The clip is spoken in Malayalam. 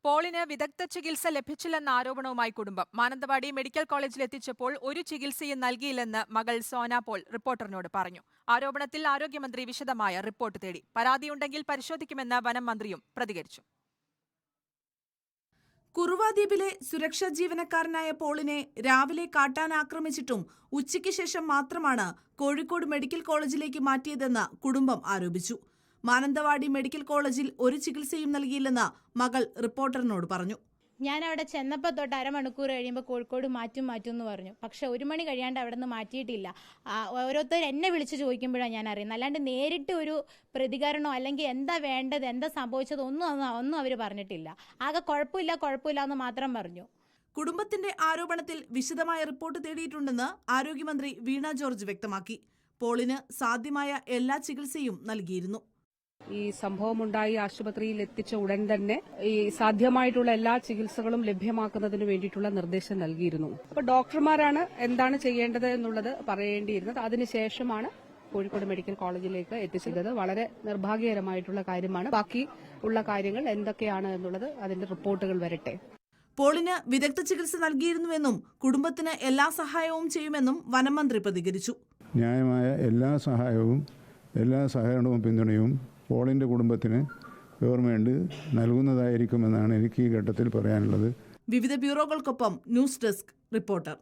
പോളിന് വിദഗ്ധ ചികിത്സ ലഭിച്ചില്ലെന്ന ആരോപണവുമായി കുടുംബം. മാനന്തവാടി മെഡിക്കൽ കോളേജിൽ എത്തിച്ചപ്പോൾ ഒരു ചികിത്സയും നൽകിയില്ലെന്ന് മകൾ സോന പോൾ റിപ്പോർട്ടറിനോട് പറഞ്ഞു. ആരോപണത്തിൽ ആരോഗ്യമന്ത്രി വിശദമായ റിപ്പോർട്ട് തേടി. പരാതിയുണ്ടെങ്കിൽ പരിശോധിക്കുമെന്ന് വനം മന്ത്രിയും പ്രതികരിച്ചു. കുറുവാദ്വീപിലെ സുരക്ഷാ ജീവനക്കാരനായ പോളിനെ രാവിലെ കാട്ടാൻ ആക്രമിച്ചിട്ടും ഉച്ചയ്ക്ക് ശേഷം മാത്രമാണ് കോഴിക്കോട് മെഡിക്കൽ കോളേജിലേക്ക് മാറ്റിയതെന്ന് കുടുംബം ആരോപിച്ചു. മാനന്തവാടി മെഡിക്കൽ കോളേജിൽ ഒരു ചികിത്സയും നൽകിയില്ലെന്ന് മകൾ റിപ്പോർട്ടറിനോട് പറഞ്ഞു. ഞാൻ അവിടെ ചെന്നപ്പോൾ തൊട്ട് അരമണിക്കൂർ കഴിയുമ്പോൾ കോഴിക്കോട് മാറ്റും എന്ന് പറഞ്ഞു. പക്ഷെ 1 മണി കഴിയാണ്ട് അവിടെ നിന്ന് മാറ്റിയിട്ടില്ല. ഓരോരുത്തർ എന്നെ വിളിച്ച് ചോദിക്കുമ്പോഴാണ് ഞാൻ അറിയുന്നത്. അല്ലാണ്ട് നേരിട്ട് ഒരു പ്രതികരണമോ അല്ലെങ്കിൽ എന്താ വേണ്ടത്, എന്താ സംഭവിച്ചത് ഒന്നും അവർ പറഞ്ഞിട്ടില്ല. ആകെ കുഴപ്പമില്ല എന്ന് മാത്രം പറഞ്ഞു. കുടുംബത്തിന്റെ ആരോപണത്തിൽ വിശദമായ റിപ്പോർട്ട് തേടിയിട്ടുണ്ടെന്ന് ആരോഗ്യമന്ത്രി വീണ ജോർജ് വ്യക്തമാക്കി. പോളിന് സാധ്യമായ എല്ലാ ചികിത്സയും നൽകിയിരുന്നു. ഈ സംഭവമുണ്ടായി ആശുപത്രിയിൽ എത്തിച്ച ഉടൻ തന്നെ ഈ സാധ്യമായിട്ടുള്ള എല്ലാ ചികിത്സകളും ലഭ്യമാക്കുന്നതിന് വേണ്ടിയിട്ടുള്ള നിർദ്ദേശം നൽകിയിരുന്നു. അപ്പോൾ ഡോക്ടർമാരാണ് എന്താണ് ചെയ്യേണ്ടത് എന്നുള്ളത് പറയേണ്ടിയിരുന്നത്. അതിനുശേഷമാണ് കോഴിക്കോട് മെഡിക്കൽ കോളേജിലേക്ക് എത്തിച്ചത്. വളരെ നിർഭാഗ്യകരമായിട്ടുള്ള കാര്യമാണ്. ബാക്കി ഉള്ള കാര്യങ്ങൾ എന്തൊക്കെയാണ് എന്നുള്ളത് അതിന്റെ റിപ്പോർട്ടുകൾ വരട്ടെ. പോളിന് വിദഗ്ധ ചികിത്സ നൽകിയിരുന്നുവെന്നും കുടുംബത്തിന് എല്ലാ സഹായവും ചെയ്യുമെന്നും വനം മന്ത്രി പ്രതികരിച്ചു. ന്യായമായ എല്ലാ സഹായവും എല്ലാ സഹകരണവും പിന്തുണയും പോളിൻ്റെ കുടുംബത്തിന് ഗവൺമെന്റ് നൽകുന്നതായിരിക്കുമെന്നാണ് എനിക്ക് ഈ ഘട്ടത്തിൽ പറയാനുള്ളത്. വിവിധ ബ്യൂറോകൾക്കൊപ്പം ന്യൂസ് ഡെസ്ക് റിപ്പോർട്ടർ.